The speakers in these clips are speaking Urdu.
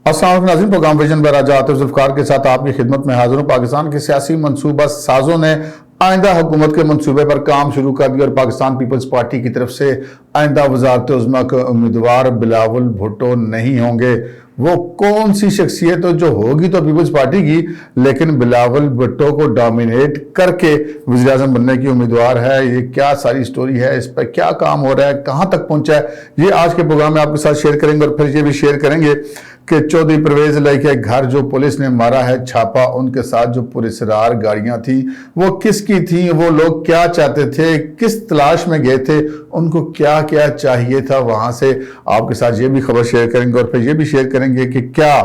السلام علیکم ناظرین، پروگرام ویژن پر آج عاطف ذوالفقار کے ساتھ آپ کی خدمت میں حاضر ہوں۔ پاکستان کے سیاسی منصوبہ سازوں نے آئندہ حکومت کے منصوبے پر کام شروع کر دیا اور پاکستان پیپلز پارٹی کی طرف سے آئندہ وزارت عظمیٰ کے امیدوار بلاول بھٹو نہیں ہوں گے۔ وہ کون سی شخصیت جو ہوگی تو پیپلز پارٹی کی، لیکن بلاول بھٹو کو ڈومینیٹ کر کے وزیر اعظم بننے کی امیدوار ہے۔ یہ کیا ساری سٹوری ہے، اس پر کیا کام ہو رہا ہے، کہاں تک پہنچا ہے، یہ آج کے پروگرام میں آپ کے ساتھ شیئر کریں گے۔ اور پھر یہ بھی شیئر کریں گے کہ چودھری پرویز الہی کے گھر جو پولیس نے مارا ہے چھاپا، ان کے ساتھ جو پراسرار گاڑیاں تھیں وہ کس کی تھیں، وہ لوگ کیا چاہتے تھے، کس تلاش میں گئے تھے، ان کو کیا کیا چاہیے تھا وہاں سے۔ آپ کے ساتھ یہ بھی خبر شیئر کریں گے اور پھر یہ بھی شیئر کریں گے کہ کیا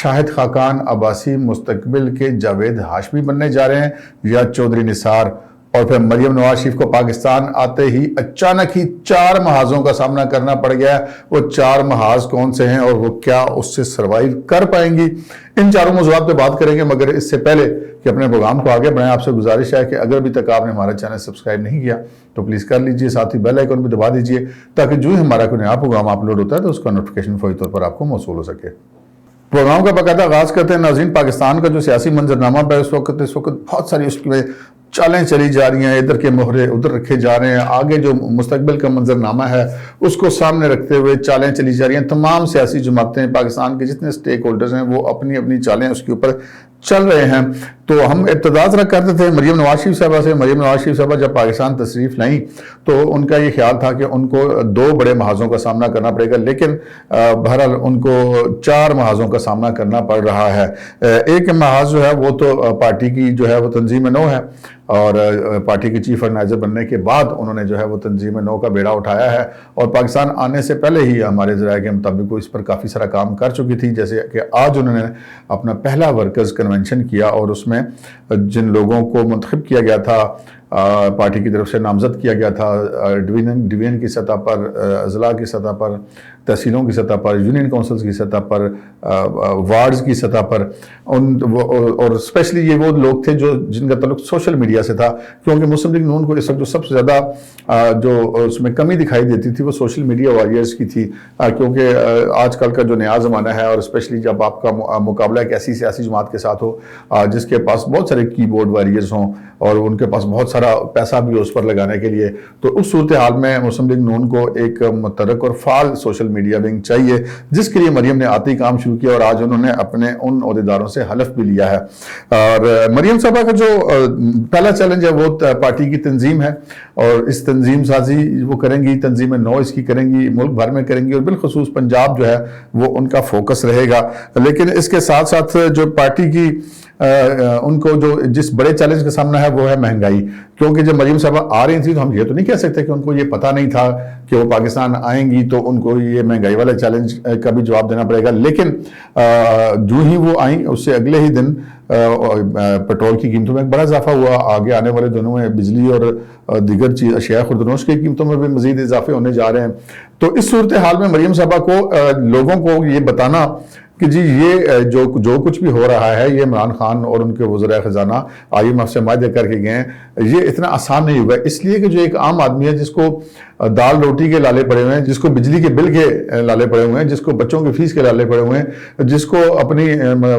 شاہد خاقان عباسی مستقبل کے جاوید ہاشمی بننے جا رہے ہیں یا چودھری نثار۔ اور پھر مریم نواز شریف کو پاکستان آتے ہی اچانک ہی 4 محاذوں کا سامنا کرنا پڑ گیا ہے۔ وہ 4 محاذ کون سے ہیں اور وہ کیا اس سے سروائیو کر پائیں گی، ان چاروں موضوعات پہ بات کریں گے۔ مگر اس سے پہلے کہ اپنے پروگرام کو آگے بڑھائیں، آپ سے گزارش ہے کہ اگر ابھی تک آپ نے ہمارا چینل سبسکرائب نہیں کیا تو پلیز کر لیجئے، ساتھ ہی بیل آئیکن بھی دبا دیجئے تاکہ جو ہی ہمارا کوئی نیا پروگرام اپلوڈ ہوتا ہے تو اس کا نوٹیفیکیشن فوری طور پر آپ کو موصول ہو سکے۔ پروگرام کا باقاعدہ آغاز کرتے ہیں ناظرین۔ پاکستان کا جو سیاسی منظرنامہ پہ اس وقت بہت ساری اس میں چالیں چلی جا رہی ہیں، ادھر کے مہرے ادھر رکھے جا رہے ہیں، آگے جو مستقبل کا منظرنامہ ہے اس کو سامنے رکھتے ہوئے چالیں چلی جا رہی ہیں۔ تمام سیاسی جماعتیں، پاکستان کے جتنے سٹیک ہولڈرز ہیں وہ اپنی اپنی چالیں اس کے اوپر چل رہے ہیں۔ تو ہم ابتدا ذرا کرتے تھے مریم نواز شریف صاحبہ سے۔ مریم نواز شریف صاحبہ جب پاکستان تشریف لائیں تو ان کا یہ خیال تھا کہ ان کو 2 بڑے محاذوں کا سامنا کرنا پڑے گا، لیکن بہرحال ان کو 4 محاذوں کا سامنا کرنا پڑ رہا ہے۔ ایک محاذ جو ہے وہ تو پارٹی کی جو ہے وہ تنظیم نو ہے، اور پارٹی کی چیف آرگنائزر بننے کے بعد انہوں نے جو ہے وہ تنظیم نو کا بیڑا اٹھایا ہے، اور پاکستان آنے سے پہلے ہی ہمارے ذرائع کے مطابق وہ اس پر کافی سارا کام کر چکی تھی۔ جیسے کہ آج انہوں نے اپنا پہلا ورکرز کنونشن کیا اور اس میں جن لوگوں کو منتخب کیا گیا تھا، پارٹی کی طرف سے نامزد کیا گیا تھا، ڈویژن کی سطح پر، اضلاع کی سطح پر، تحصیلوں کی سطح پر، یونین کونسلز کی سطح پر، وارڈز کی سطح پر، اور اسپیشلی یہ وہ لوگ تھے جن کا تعلق سوشل میڈیا سے تھا، کیونکہ مسلم لیگ نون کو اس وقت جو سب سے زیادہ جو اس میں کمی دکھائی دیتی تھی وہ سوشل میڈیا واریئرز کی تھی، کیونکہ آج کل کا جو نیا زمانہ ہے، اور اسپیشلی جب آپ کا مقابلہ ایک ایسی سیاسی جماعت کے ساتھ ہو جس کے پاس بہت سارے کی بورڈ واریئرز ہوں اور ان کے پاس بہت سارا پیسہ بھی اس پر لگانے کے لیے، تو اس صورتحال میں مسلم لیگ نون کو ایک متحرک اور فعال سوشل میڈیا ونگ چاہیے، جس کے لیے مریم نے آتے ہی کام شروع کیا اور آج انہوں نے اپنے ان عہدیداروں سے حلف بھی لیا ہے۔ اور مریم صاحبہ کا جو پہلا چیلنج ہے وہ پارٹی کی تنظیم ہے، اور اس تنظیم سازی وہ کریں گی، تنظیم نو اس کی کریں گی، ملک بھر میں کریں گی، اور بالخصوص پنجاب جو ہے وہ ان کا فوکس رہے گا۔ لیکن اس کے ساتھ ساتھ جو پارٹی کی ان کو جو جس بڑے چیلنج کا سامنا ہے وہ ہے مہنگائی، کیونکہ جب مریم صاحبہ آ رہی تھی تو ہم یہ تو نہیں کہہ سکتے کہ ان کو یہ پتہ نہیں تھا کہ وہ پاکستان آئیں گی تو ان کو یہ مہنگائی والا چیلنج کا بھی جواب دینا پڑے گا۔ لیکن جو ہی وہ آئیں اس سے اگلے ہی دن پیٹرول کی قیمتوں میں ایک بڑا اضافہ ہوا، آگے آنے والے دنوں میں بجلی اور دیگر اشیاء خوردنوش کی قیمتوں میں بھی مزید اضافے ہونے جا رہے ہیں۔ تو اس صورتحال میں مریم صاحبہ کو لوگوں کو یہ بتانا کہ جی یہ جو کچھ بھی ہو رہا ہے، یہ عمران خان اور ان کے وزراء خزانہ IMF سے معاہدے کر کے گئے ہیں، یہ اتنا آسان نہیں ہوگا، اس لیے کہ جو ایک عام آدمی ہے جس کو دال روٹی کے لالے پڑے ہوئے ہیں، جس کو بجلی کے بل کے لالے پڑے ہوئے ہیں، جس کو بچوں کی فیس کے لالے پڑے ہوئے ہیں، جس کو اپنی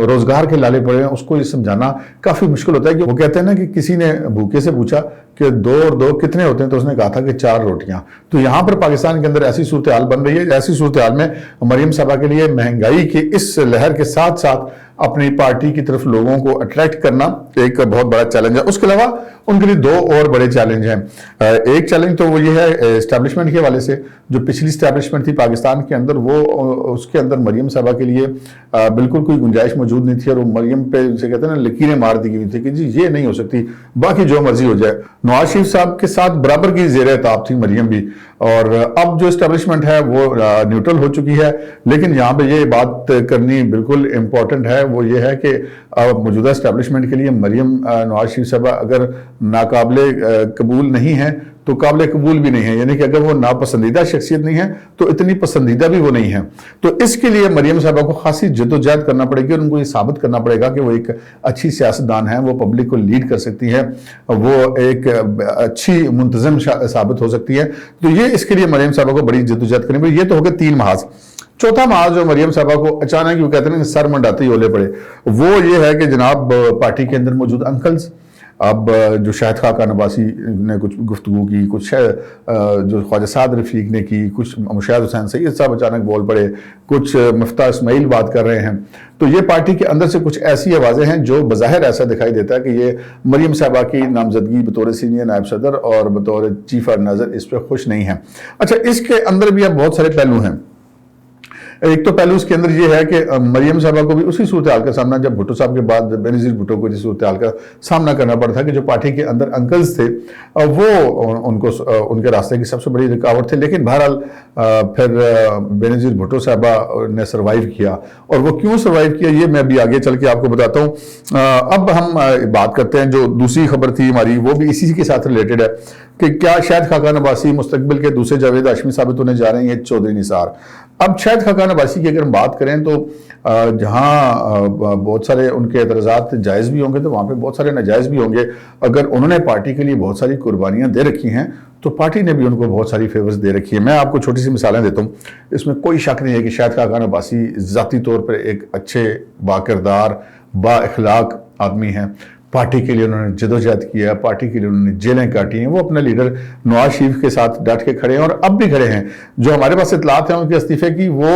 روزگار کے لالے پڑے ہوئے ہیں، اس کو یہ سمجھانا کافی مشکل ہوتا ہے۔ کہ وہ کہتے ہیں نا کہ کسی نے بھوکے سے پوچھا کہ 2 اور 2 کتنے ہوتے ہیں، تو اس نے کہا تھا کہ 4 روٹیاں۔ تو یہاں پر پاکستان کے اندر ایسی صورتحال بن رہی ہے، ایسی صورتحال میں مریم صاحبہ کے لیے مہنگائی کی اس لہر کے ساتھ ساتھ اپنی پارٹی کی طرف لوگوں کو اٹریکٹ کرنا ایک بہت بڑا چیلنج ہے۔ اس کے علاوہ ان کے لیے 2 اور بڑے چیلنج ہیں۔ ایک چیلنج تو وہ یہ ہے اسٹیبلشمنٹ کے حوالے سے، جو پچھلی اسٹیبلشمنٹ تھی پاکستان کے اندر، وہ اس کے اندر مریم صاحبہ کے لیے بالکل کوئی گنجائش موجود نہیں تھی، اور وہ مریم پہ جسے کہتے ہیں نا لکیریں مار دی گئی تھی کہ جی یہ نہیں ہو سکتی، باقی جو مرضی ہو جائے۔ نواز شریف صاحب کے ساتھ برابر کی زیر اطاعت تھی مریم بھی، اور اب جو اسٹیبلشمنٹ ہے وہ نیوٹرل ہو چکی ہے۔ لیکن یہاں پہ یہ بات کرنی بالکل امپورٹنٹ ہے، وہ یہ ہے کہ موجودہ اسٹیبلشمنٹ کے لیے مریم نواز شریف صاحبہ اگر ناقابل قبول نہیں ہے تو قابل قبول بھی نہیں ہے، یعنی کہ اگر وہ ناپسندیدہ شخصیت نہیں ہے تو اتنی پسندیدہ بھی وہ نہیں ہے۔ تو اس کے لیے مریم صاحبہ کو خاصی جد و جہد کرنا پڑے گی، اور ان کو یہ ثابت کرنا پڑے گا کہ وہ ایک اچھی سیاستدان ہیں، وہ پبلک کو لیڈ کر سکتی ہے، وہ ایک اچھی منتظم ثابت ہو سکتی ہے۔ تو یہ اس کے لیے مریم صاحبہ کو بڑی جد و جہد کرنی پڑے گی۔ یہ تو ہو گئے 3 محاذ۔ چوتھا محاذ جو مریم صاحبہ کو اچانک وہ کہتے ہیں کہ سر منڈاتے ہی اولے پڑے، وہ یہ ہے کہ جناب پارٹی کے اندر موجود انکلز، اب جو شاہد خاقان عباسی نے کچھ گفتگو کی، کچھ جو خواجہ سعد رفیق نے کی، کچھ مشاہد حسین سید صاحب اچانک بول پڑے، کچھ مفتاح اسماعیل بات کر رہے ہیں، تو یہ پارٹی کے اندر سے کچھ ایسی آوازیں ہیں جو بظاہر ایسا دکھائی دیتا ہے کہ یہ مریم صاحبہ کی نامزدگی بطور سینئر نائب صدر اور بطور چیف آرگنائزر اس پہ خوش نہیں ہیں۔ اچھا، اس کے اندر بھی اب بہت سارے پہلو ہیں۔ ایک تو پہلو اس کے اندر یہ ہے کہ مریم صاحبہ کو بھی اسی صورتحال کا سامنا، جب بھٹو صاحب کے بعد بینظیر بھٹو کو جس صورتحال کا سامنا کرنا پڑا تھا کہ جو پارٹی کے اندر انکلز تھے وہ ان کے راستے کی سب سے بڑی رکاوٹ تھے، لیکن بہرحال پھر بینظیر بھٹو صاحبہ نے سروائیو کیا، اور وہ کیوں سروائیو کیا یہ میں بھی آگے چل کے آپ کو بتاتا ہوں۔ اب ہم بات کرتے ہیں جو دوسری خبر تھی ہماری، وہ بھی اسی کے ساتھ ریلیٹڈ ہے کہ کیا شاہد خاقان عباسی مستقبل کے دوسرے جاوید ہاشمی ثابت ہونے جا رہے ہیں چودھری نثار۔ اب شاہد خاقان عباسی کی اگر ہم بات کریں تو جہاں بہت سارے ان کے اعتراضات جائز بھی ہوں گے تو وہاں پہ بہت سارے ناجائز بھی ہوں گے۔ اگر انہوں نے پارٹی کے لیے بہت ساری قربانیاں دے رکھی ہیں تو پارٹی نے بھی ان کو بہت ساری فیورز دے رکھی ہیں۔ میں آپ کو چھوٹی سی مثالیں دیتا ہوں، اس میں کوئی شک نہیں ہے کہ شاہد خاقان عباسی ذاتی طور پر ایک اچھے، با کردار، با اخلاق آدمی ہیں۔ پارٹی کے لیے انہوں نے جدوجہد کیا ہے، پارٹی کے لیے انہوں نے جیلیں کاٹی ہیں، وہ اپنے لیڈر نواز شریف کے ساتھ ڈٹ کے کھڑے ہیں اور اب بھی کھڑے ہیں۔ جو ہمارے پاس اطلاعات ہیں ان کے استعفے کی، وہ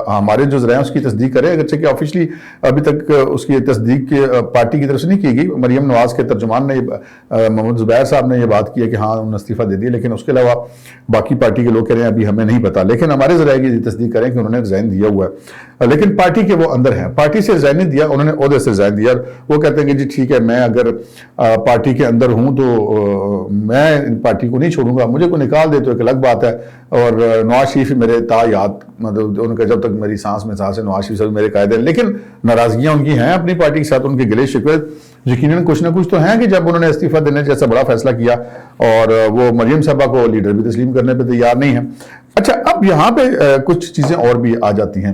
ہمارے جو ذرائع اس کی تصدیق کرے، اگرچہ کہ آفیشلی ابھی تک اس کی تصدیق پارٹی کی طرف سے نہیں کی گئی۔ مریم نواز کے ترجمان نے محمد زبیر صاحب نے یہ بات کی ہے کہ ہاں انہوں نے استعفیٰ دے دیا، لیکن اس کے علاوہ باقی پارٹی کے لوگ کہہ رہے ہیں ابھی ہمیں نہیں پتا، لیکن ہمارے ذرائع کی تصدیق کریں کہ انہوں نے ریزائن دیا ہوا ہے، لیکن پارٹی کے وہ اندر ہیں، پارٹی سے ریزائن نہیں دیا، انہوں نے عہدے سے ریزائن دیا۔ وہ کہتے ہیں کہ جی ٹھیک ہے، میں اگر پارٹی کے اندر ہوں تو میں پارٹی کو نہیں چھوڑوں گا، مجھے کو نکال دے تو ایک الگ بات ہے، اور نواز شریف میرے تا یاد، مطلب ان کا جب تک میری سانس میں سانس ہے نواز شریف صاحب میرے قائد ہیں، لیکن ناراضگیاں ان کی ہیں اپنی پارٹی کے ساتھ، ان کے گلے شکوے یقیناً کچھ نہ کچھ تو ہیں کہ جب انہوں نے استعفیٰ دینے جیسا بڑا فیصلہ کیا اور وہ مریم صاحبہ کو لیڈر بھی تسلیم کرنے پہ تیار نہیں ہیں۔ اچھا، اب یہاں پہ کچھ چیزیں اور بھی آ جاتی ہیں،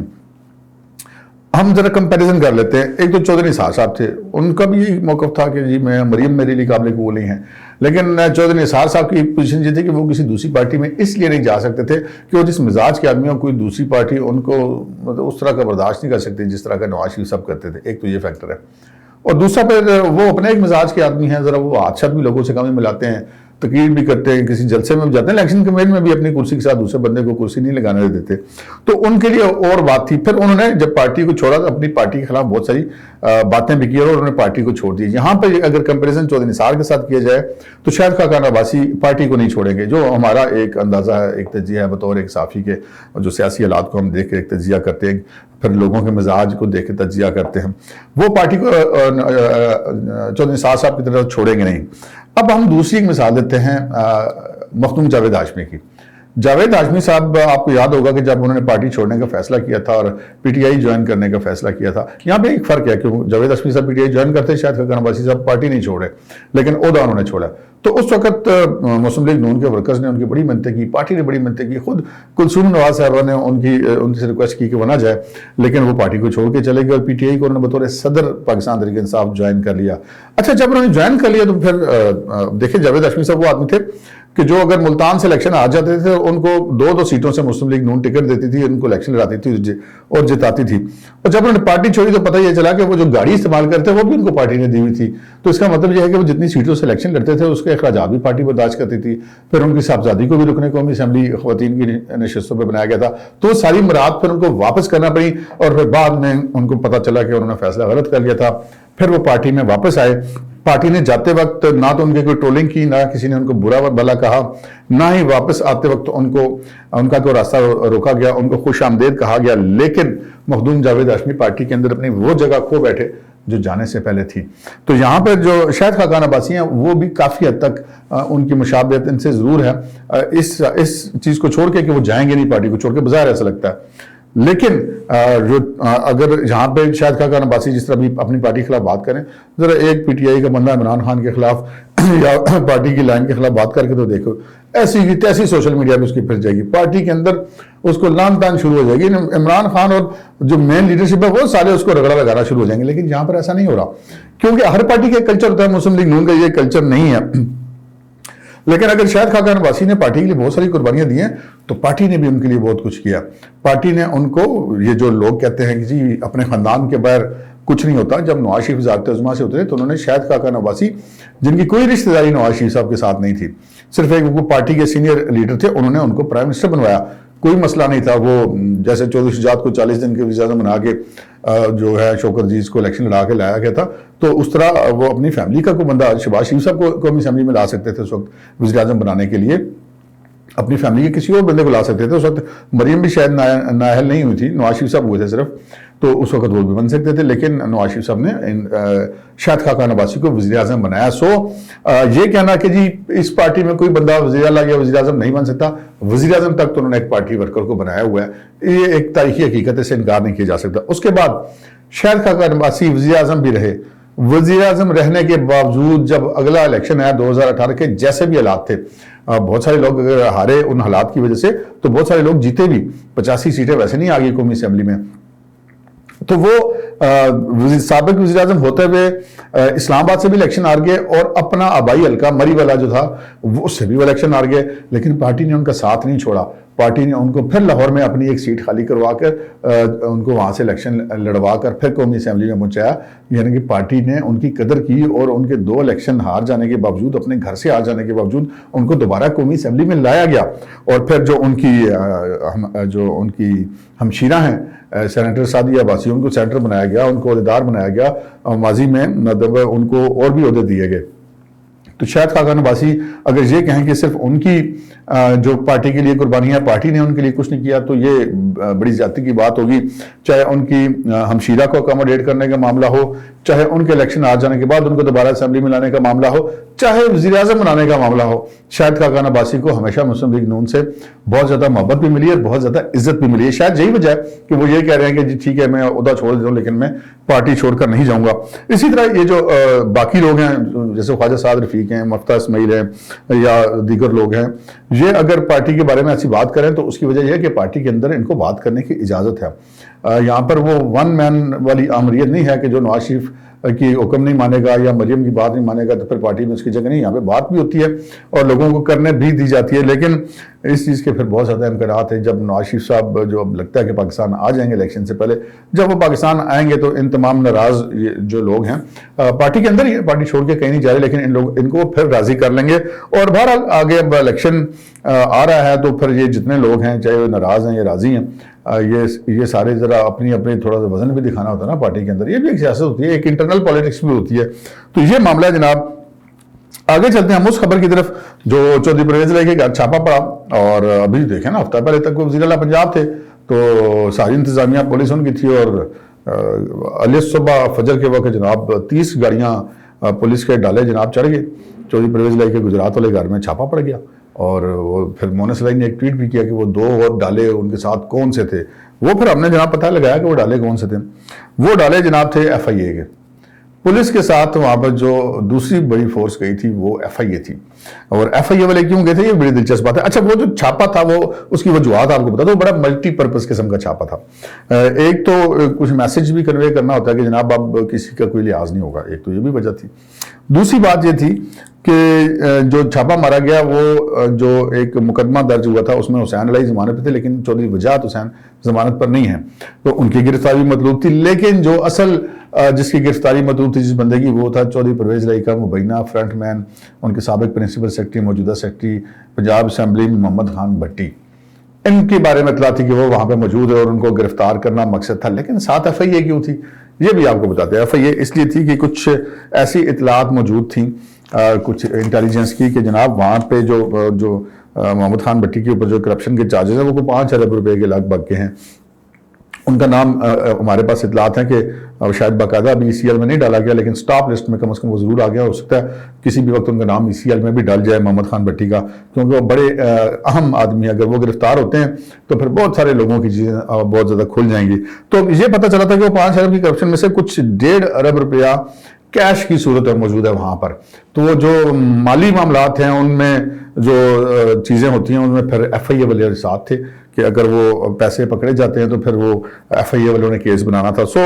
ہم ذرا کمپیریزن کر لیتے ہیں۔ ایک تو چودھری نثار صاحب تھے، ان کا بھی یہی موقف تھا کہ جی مریم میرے لیے قابل قبول نہیں ہے، لیکن چودھری نثار صاحب کی پوزیشن یہ تھی کہ وہ کسی دوسری پارٹی میں اس لیے نہیں جا سکتے تھے کہ وہ جس مزاج کے آدمی ہوں، کوئی دوسری پارٹی ان کو مطلب اس طرح کا برداشت نہیں کر سکتی جس طرح کا نواز شریف صاحب کرتے تھے۔ ایک تو یہ فیکٹر ہے، اور دوسرا پھر وہ اپنے ایک مزاج کے آدمی ہیں، ذرا وہ ہاتھ بھی لوگوں سے کم ہی ملاتے ہیں، تقریر بھی کرتے ہیں، کسی جلسے میں بھی جاتے ہیں، الیکشن کمیٹی میں بھی اپنی کرسی کے ساتھ دوسرے بندے کو کرسی نہیں لگانے دیتے، تو ان کے لیے اور بات تھی۔ پھر انہوں نے جب پارٹی کو چھوڑا تو اپنی پارٹی کے خلاف بہت ساری باتیں بھی کی اور انہوں نے پارٹی کو چھوڑ دی۔ یہاں پہ اگر کمپیریزن چودھری نثار کے ساتھ کیا جائے تو شاہد خاقان عباسی پارٹی کو نہیں چھوڑیں گے، جو ہمارا ایک اندازہ ہے، ایک تجزیہ ہے بطور ایک صحافی کے، جو سیاسی حالات کو ہم دیکھ کے ایک تجزیہ کرتے ہیں، پھر لوگوں کے مزاج کو دیکھ کے تجزیہ کرتے ہیں، وہ پارٹی کو چودھری نثار صاحب کی طرف چھوڑیں گے نہیں۔ اب ہم دوسری ایک مثال دیتے ہیں مخدوم جاوید ہاشمی کی۔ جاوید ہاشمی صاحب، آپ کو یاد ہوگا کہ جب انہوں نے پارٹی چھوڑنے کا فیصلہ کیا تھا اور پی ٹی آئی جوائن کرنے کا فیصلہ کیا تھا، یہاں پہ ایک فرق ہے کہ جاوید ہاشمی صاحب پی ٹی آئی جوائن کرتے، شاہد خاقان عباسی صاحب پارٹی نہیں چھوڑے لیکن عہدہ انہوں نے چھوڑا۔ تو اس وقت مسلم لیگ نون کے ورکرز نے ان کی بڑی منتیں کی، پارٹی نے بڑی منتیں کی، خود کلثوم نواز صاحبہ نے ان سے ریکویسٹ کی کہ وہ نہ جائے، لیکن وہ پارٹی کو چھوڑ کے چلے گئے اور پی ٹی آئی کو انہوں نے بطور صدر پاکستان تحریک انصاف جوائن کر لیا۔ اچھا، جب انہوں نے جوائن کر لیا تو پھر دیکھیں جاوید ہاشمی صاحب وہ آدمی تھے کہ جو اگر ملتان سے الیکشن آ جاتے تھے ان کو دو سیٹوں سے مسلم لیگ نون ٹکٹ دیتی تھی، ان کو الیکشن لڑاتی تھی اور جتاتی تھی، اور جب انہوں نے پارٹی چھوڑی تو پتہ یہ چلا کہ وہ جو گاڑی استعمال کرتے وہ بھی ان کو پارٹی نے دی ہوئی تھی۔ تو اس کا مطلب یہ ہے کہ وہ جتنی سیٹوں سے الیکشن لڑتے تھے اس کے اخراجات بھی پارٹی برداشت کرتی تھی۔ پھر ان کی صاحبزادی کو بھی رکن قومی اسمبلی خواتین کی نشستوں پہ بنایا گیا تھا، تو ساری مراد پھر ان کو واپس کرنا پڑی، اور پھر بعد میں ان کو پتہ چلا کہ انہوں نے فیصلہ غلط کر لیا تھا۔ پھر وہ پارٹی میں واپس آئے، پارٹی نے جاتے وقت نہ تو ان کے کوئی ٹرولنگ کی، نہ کسی نے ان کو برا بھلا کہا، نہ ہی واپس آتے وقت ان کا کوئی راستہ روکا گیا، ان کو خوش آمدید کہا گیا، لیکن مخدوم جاوید ہاشمی پارٹی کے اندر اپنی وہ جگہ کھو بیٹھے جو جانے سے پہلے تھی۔ تو یہاں پر جو شاہد خاقان عباسی ہیں وہ بھی کافی حد تک ان کی مشابہت ان سے ضرور ہے، اس چیز کو چھوڑ کے کہ وہ جائیں گے نہیں پارٹی کو چھوڑ کے، بظاہر ایسا لگتا ہے، لیکن اگر یہاں پہ شاہد خاقان عباسی جس طرح بھی اپنی پارٹی کے خلاف بات کریں، ذرا ایک پی ٹی آئی کا بندہ عمران خان کے خلاف یا پارٹی کی لائن کے خلاف بات کر کے تو دیکھو، ایسی کی تیسی سوشل میڈیا پہ اس کی پھر جائے گی، پارٹی کے اندر اس کو لان تان شروع ہو جائے گی، عمران خان اور جو مین لیڈرشپ ہے وہ سارے اس کو رگڑا لگانا شروع ہو جائیں گے، لیکن یہاں پر ایسا نہیں ہو رہا، کیونکہ ہر پارٹی کا کلچر ہوتا ہے، مسلم لیگ نون کا یہ کلچر نہیں ہے۔ لیکن اگر شاہد خاقان عباسی نے پارٹی کے لیے بہت ساری قربانیاں دی ہیں تو پارٹی نے بھی ان کے لیے بہت کچھ کیا. پارٹی نے ان کو, یہ جو لوگ کہتے ہیں کہ جی اپنے خاندان کے باہر کچھ نہیں ہوتا, جب نواز شریف وزارت عظمیٰ سے اترے تو انہوں نے شاہد خاقان عباسی, جن کی کوئی رشتہ داری نواز شریف صاحب کے ساتھ نہیں تھی, صرف ایک وہ پارٹی کے سینئر لیڈر تھے, انہوں نے ان کو پرائم منسٹر بنوایا. کوئی مسئلہ نہیں تھا. وہ جیسے چودھری شجاعت کو 40 دن کے وزیر اعظم بنا کے جو ہے شوکت عزیز کو الیکشن لڑا کے لایا گیا تھا, تو اس طرح وہ اپنی فیملی کا کوئی بندہ, شہباز شریف صاحب کو قومی اسمبلی میں لا سکتے تھے اس وقت وزیر اعظم بنانے کے لیے, اپنی فیملی کے کسی اور بندے کو لا سکتے تھے. اس وقت مریم بھی شاید نااہل نہیں ہوئی تھی, نواز شریف صاحب ہوئے تھے صرف, تو اس وقت وہ بھی بن سکتے تھے. لیکن نواز شریف صاحب نے شاہد خاقان عباسی کو وزیر اعظم بنایا. یہ کہنا کہ جی اس پارٹی میں کوئی بندہ وزیر اعلیٰ یا وزیر اعظم نہیں بن سکتا, وزیر اعظم تک تو انہوں نے ایک پارٹی ورکر کو بنایا ہوا ہے. یہ ایک تاریخی حقیقت ہے, سے انکار نہیں کیا جا سکتا. اس کے بعد شاہد خاقان عباسی وزیر اعظم بھی رہے. وزیر اعظم رہنے کے باوجود جب اگلا الیکشن آیا 2018 کے, جیسے بھی حالات تھے, بہت سارے لوگ اگر ہارے ان حالات کی وجہ سے, تو بہت سارے لوگ جیتے بھی. 85 سیٹیں ویسے نہیں آ گئی قومی اسمبلی میں. تو وہ سابق وزیر اعظم ہوتے ہوئے اسلام آباد سے بھی الیکشن ہار گئے, اور اپنا آبائی حلقہ مری والا جو تھا وہ اس سے بھی وہ الیکشن ہار گئے. لیکن پارٹی نے ان کا ساتھ نہیں چھوڑا. پارٹی نے ان کو پھر لاہور میں اپنی ایک سیٹ خالی کروا کر ان کو وہاں سے الیکشن لڑوا کر پھر قومی اسمبلی میں پہنچایا. یعنی کہ پارٹی نے ان کی قدر کی, اور ان کے 2 الیکشن ہار جانے کے باوجود, اپنے گھر سے آ جانے کے باوجود, ان کو دوبارہ قومی اسمبلی میں لایا گیا. اور پھر جو ان کی ہمشیرہ ہیں سینیٹر سعدیہ عباسی, ان کو سینیٹر بنایا گیا, ان کو عہدیدار بنایا گیا. ماضی میں ان کو اور بھی عہدے دیے گئے. تو شاہد خاقان عباسی اگر یہ کہیں کہ صرف ان کی جو پارٹی کے لیے قربانیاں, پارٹی نے ان کے لیے کچھ نہیں کیا, تو یہ بڑی زیادتی کی بات ہوگی. چاہے ان کی ہمشیرہ کو اکاموڈیٹ کرنے کا معاملہ ہو, چاہے ان کے الیکشن آ جانے کے بعد ان کو دوبارہ اسمبلی میں لانے کا معاملہ ہو, چاہے وزیر اعظم بنانے کا معاملہ ہو. شاہد خاقان عباسی کو ہمیشہ مسلم لیگ نون سے بہت زیادہ محبت بھی ملی ہے, بہت زیادہ عزت بھی ملی ہے. شاید یہی وجہ ہے کہ وہ یہ کہہ رہے ہیں کہ جی ٹھیک ہے میں عہدہ چھوڑ دیتا ہوں, لیکن میں پارٹی چھوڑ کر نہیں جاؤں گا. اسی طرح یہ جو باقی لوگ ہیں, جیسے خواجہ سعد رفیق ہیں, مفتہ اسماعیل ہیں, یا دیگر لوگ ہیں, یہ اگر پارٹی کے بارے میں ایسی بات کریں تو اس کی وجہ یہ ہے کہ پارٹی کے اندر ان کو بات کرنے کی اجازت ہے. یہاں پر وہ ون مین والی آمریت نہیں ہے کہ جو نواز شریف کی حکم نہیں مانے گا یا مریم کی بات نہیں مانے گا تو پھر پارٹی میں اس کی جگہ نہیں. یہاں پہ بات بھی ہوتی ہے اور لوگوں کو کرنے بھی دی جاتی ہے. لیکن اس چیز کے پھر بہت زیادہ امکانات ہیں. جب نواز شریف صاحب جو اب لگتا ہے کہ پاکستان آ جائیں گے الیکشن سے پہلے, جب وہ پاکستان آئیں گے تو ان تمام ناراض جو لوگ ہیں پارٹی کے اندر ہی, پارٹی چھوڑ کے کہیں نہیں جا رہے, لیکن ان کو پھر راضی کر لیں گے. اور بہرحال آگے اب الیکشن آ رہا ہے تو پھر یہ جتنے لوگ ہیں, چاہے وہ ناراض ہیں یا راضی ہیں, یہ سارے ذرا اپنی تھوڑا سا وزن بھی دکھانا ہوتا ہے نا پارٹی کے اندر. یہ بھی ایک سیاست ہوتی ہے, ایک انٹرنل پالیٹکس بھی ہوتی ہے. تو یہ معاملہ جناب. آگے چلتے ہیں ہم اس خبر کی طرف جو چودھری پرویز لائی کے گھر چھاپا پڑا, اور ابھی دیکھیں نا ہفتہ پہلے تک وہ وزیر اعلیٰ پنجاب تھے, تو ساری انتظامیہ پولیس ان کی تھی, اور علیہ صبح فجر کے وقت جناب 30 گاڑیاں پولیس کے ڈالے جناب چڑھ گئے. چودھری پرویز لائی کے گجرات والے گھر میں چھاپا پڑ گیا, اور وہ پھر مونس لائی نے ایک ٹویٹ بھی کیا کہ وہ 2 اور ڈالے ان کے ساتھ کون سے تھے. وہ پھر ہم نے جناب پتہ لگایا کہ وہ ڈالے کون سے تھے. وہ ڈالے جناب تھے ایف آئی اے کے. پولیس کے ساتھ وہاں پر جو دوسری بڑی فورس گئی تھی وہ ایف آئی اے تھی. اور ایف آئی اے والے کیوں گئے تھے, یہ بڑی دلچسپ بات ہے. اچھا, وہ جو چھاپا تھا وہ اس کی وجوہات آپ کو بتا دو. بڑا ملٹی پرپز قسم کا چھاپا تھا. ایک تو کچھ میسج بھی کنوے کرنا ہوتا ہے کہ جناب اب کسی کا کوئی لحاظ نہیں ہوگا, ایک تو یہ بھی وجہ تھی. دوسری بات یہ تھی کہ جو چھاپا مارا گیا وہ جو ایک مقدمہ درج ہوا تھا اس میں حسین علیہ ضمانت پہ تھے, لیکن چودھری وجاہت حسین ضمانت پر نہیں ہیں, تو ان کی گرفتاری مطلوب تھی. لیکن جو اصل جس کی گرفتاری مطلوب تھی جس بندے کی, وہ تھا چودھری پرویز لائی کا مبینہ فرنٹ مین, ان کے سابق پرنسپل سیکرٹری, موجودہ سیکرٹری پنجاب اسمبلی محمد خان بھٹی. ان کے بارے میں اطلاع تھی کہ وہ وہاں پہ موجود ہے اور ان کو گرفتار کرنا مقصد تھا. لیکن ساتھ ایف آئی اے کیوں تھی یہ بھی آپ کو بتاتے ہیں. ایف آئی اے اس لیے تھی کہ کچھ ایسی اطلاعات موجود تھیں کچھ انٹیلیجنس کی کہ جناب وہاں پہ جو محمد خان بھٹی کے اوپر جو کرپشن کے چارجز ہیں وہ 5 ارب روپے کے لگ بھگ کے ہیں. ان کا نام ہمارے پاس اطلاعات ہیں کہ شاید باقاعدہ ابھی ای سی ایل میں نہیں ڈالا گیا, لیکن سٹاپ لسٹ میں کم از کم وہ ضرور آ گیا. ہو سکتا ہے کسی بھی وقت ان کا نام ای سی ایل میں بھی ڈال جائے محمد خان بھٹی کا, کیونکہ وہ بڑے اہم آدمی ہیں. اگر وہ گرفتار ہوتے ہیں تو پھر بہت سارے لوگوں کی چیزیں بہت زیادہ کھل جائیں گی. تو یہ پتہ چلا تھا کہ وہ 5 ارب کی کرپشن میں سے کچھ 1.5 ارب روپیہ کیش کی صورت میں موجود ہے وہاں پر. تو وہ جو مالی معاملات ہیں ان میں جو چیزیں ہوتی ہیں ان میں پھر ایف آئی اے والے ساتھ تھے کہ اگر وہ پیسے پکڑے جاتے ہیں تو پھر وہ ایف آئی اے والوں نے کیس بنانا تھا. سو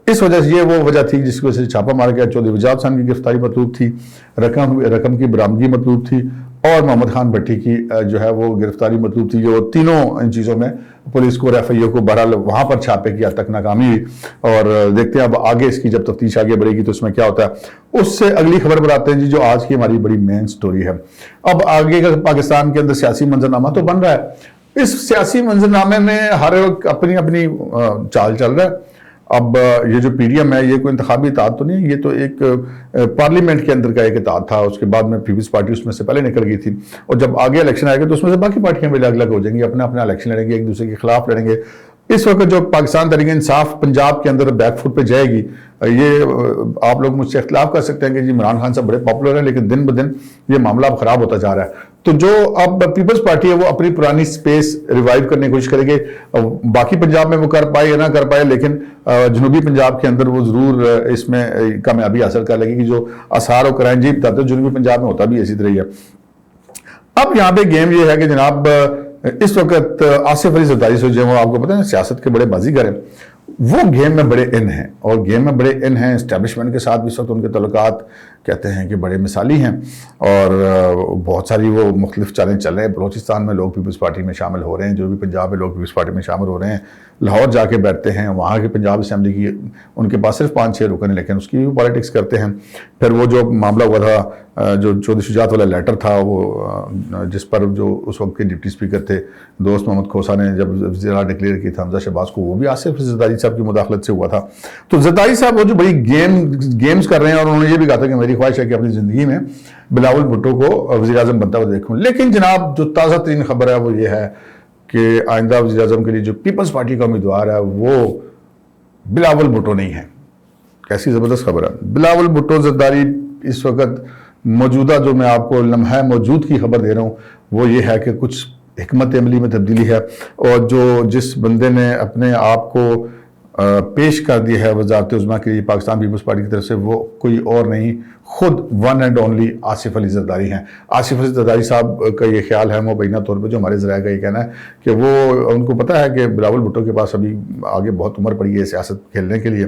اس وجہ سے یہ وہ وجہ تھی جس کی وجہ سے چھاپا مارا گیا. چودھری وجاہت حسین کی گرفتاری مطلوب تھی, رقم کی برآمدگی مطلوب تھی, اور محمد خان بھٹی کی جو ہے وہ گرفتاری مطلوب تھی، جو تینوں ان چیزوں میں پولیس کو اور ایف آئی اے کو بہرحال وہاں پر چھاپے کی حد تک ناکامی ہوئی، اور دیکھتے ہیں اب آگے اس کی جب تفتیش آگے بڑھے گی تو اس میں کیا ہوتا ہے۔ اس سے اگلی خبر پر آتے ہیں جی، جو آج کی ہماری بڑی مین سٹوری ہے۔ اب آگے کا پاکستان کے اندر سیاسی منظرنامہ تو بن رہا ہے، اس سیاسی منظرنامے میں ہر ایک اپنی اپنی چال چل رہا ہے۔ اب یہ جو پی ڈی ایم ہے یہ کوئی انتخابی اتحاد تو نہیں ہے، یہ تو ایک پارلیمنٹ کے اندر کا ایک اتحاد تھا، اس کے بعد میں پیپلز پارٹی اس میں سے پہلے نکل گئی تھی، اور جب آگے الیکشن آئے گا تو اس میں سے باقی پارٹیاں بھی الگ الگ ہو جائیں گی، اپنا اپنا الیکشن لڑیں گے، ایک دوسرے کے خلاف لڑیں گے۔ اس وقت جو پاکستان تحریک انصاف پنجاب کے اندر بیک فٹ پہ جائے گی، یہ آپ لوگ مجھ سے اختلاف کر سکتے ہیں کہ جی عمران خان صاحب بڑے پاپولر ہیں، لیکن دن بدن یہ معاملہ اب خراب ہوتا جا رہا ہے۔ تو جو اب پیپلز پارٹی ہے وہ اپنی پرانی سپیس ریوائیو کرنے کی کوشش کرے گے، باقی پنجاب میں وہ کر پائے یا نہ کر پائے، لیکن جنوبی پنجاب کے اندر وہ ضرور اس میں کامیابی حاصل کر لگے گی۔ جو آثار و کرائن جی بتاتے ہیں جنوبی پنجاب میں ہوتا بھی اسی طرح ہی ہے۔ اب یہاں پہ گیم یہ ہے کہ جناب اس وقت آصف علی زرداری سے جو آپ کو پتہ ہے سیاست کے بڑے بازیگر ہیں، وہ گیم میں بڑے ان ہیں، اور گیم میں بڑے ان ہیں، اسٹیبلشمنٹ کے ساتھ بھی اس وقت ان کے تعلقات کہتے ہیں کہ بڑے مثالی ہیں، اور بہت ساری وہ مختلف چالیں چل رہے ہیں۔ بلوچستان میں لوگ پیپلز پارٹی میں شامل ہو رہے ہیں، جو بھی پنجاب میں لوگ پیپلز پارٹی میں شامل ہو رہے ہیں، لاہور جا کے بیٹھتے ہیں، وہاں کے پنجاب اسمبلی کی ان کے پاس صرف 5-6 رکن ہیں، لیکن اس کی بھی پالیٹکس کرتے ہیں۔ پھر وہ جو معاملہ ہوا تھا، جو چودھری شجاعت والا لیٹر تھا، وہ جس پر جو اس وقت کے ڈپٹی اسپیکر تھے دوست محمد کھوسا نے جب وزیر اعلیٰ ڈکلیئر کی تھا حمزہ شہباز کو، وہ بھی آصف زرداری صاحب کی مداخلت سے ہوا تھا۔ تو زرداری صاحب وہ جو بڑی گیمز کر رہے ہیں، اور انہوں نے یہ بھی کہا تھا کہ میری خواہش ہے کہ اپنی زندگی میں بلاول بھٹو کو وزیر اعظم بنتا ہوا دیکھوں۔ لیکن جناب جو تازہ ترین خبر ہے وہ یہ ہے کہ آئندہ وزیر اعظم کے لیے جو پیپلز پارٹی کا امیدوار ہے وہ بلاول بھٹو نہیں ہے۔ کیسی زبردست خبر ہے! بلاول بھٹو زرداری اس وقت موجودہ جو میں آپ کو لمحہ موجود کی خبر دے رہا ہوں وہ یہ ہے کہ کچھ حکمت عملی میں تبدیلی ہے، اور جو جس بندے نے اپنے آپ کو پیش کر دی ہے وزارت عظمیٰ کے لیے پاکستان پیپلز پارٹی کی طرف سے، وہ کوئی اور نہیں، خود one and only Asif Ali Zardari ہیں۔ آصف علی زرداری صاحب کا یہ خیال ہے مبینہ طور پہ، جو ہمارے ذرائع کا یہ کہنا ہے کہ وہ ان کو پتہ ہے کہ بلاول بھٹو کے پاس ابھی آگے بہت عمر پڑی ہے سیاست کھیلنے کے لیے،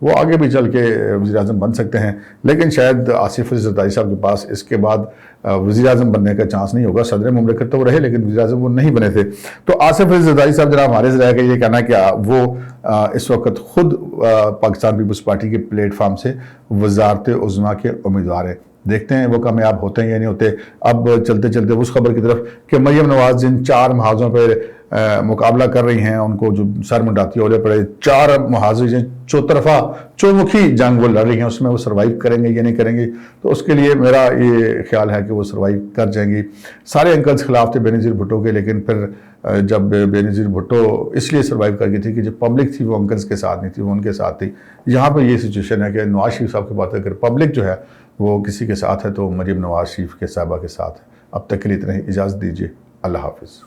وہ آگے بھی چل کے وزیر اعظم بن سکتے ہیں، لیکن شاید آصف علی زرداری صاحب کے پاس اس کے بعد وزیر اعظم بننے کا چانس نہیں ہوگا۔ صدر مملکت تو وہ رہے لیکن وزیر اعظم وہ نہیں بنے تھے۔ تو آصف علی زرداری صاحب جناب ہمارے ذرائع کا یہ کہنا ہے کہ وہ اس وقت خود پاکستان پیپلز پارٹی کے پلیٹ فارم سے وزارت عظمیٰ کے امیدوار ہیں۔ دیکھتے ہیں وہ کامیاب ہوتے ہیں یا نہیں ہوتے۔ اب چلتے چلتے اس خبر کی طرف کہ مریم نواز جن 4 محاذوں پہ مقابلہ کر رہی ہیں، ان کو جو سر منڈاتی اولے پڑے 4 محاذ چوطرفہ چومکھی جنگ وہ لڑ رہی ہیں، اس میں وہ سروائیو کریں گے یا نہیں کریں گے، تو اس کے لیے میرا یہ خیال ہے کہ وہ سروائیو کر جائیں گی۔ سارے انکلز خلاف تھے بینظیر بھٹو کے، لیکن پھر جب بینظیر بھٹو اس لیے سروائیو کر گئی تھی کہ جو پبلک تھی وہ انکلز کے ساتھ نہیں تھی، وہ ان کے ساتھ تھی۔ یہاں پہ یہ سچویشن ہے کہ نواز شریف صاحب کی بات ہے، اگر پبلک جو ہے وہ کسی کے ساتھ ہے تو مریم نواز شریف کے صاحبہ کے ساتھ ہے۔ اب تک کے لیے اتنا ہی، اجازت دیجیے، اللہ حافظ۔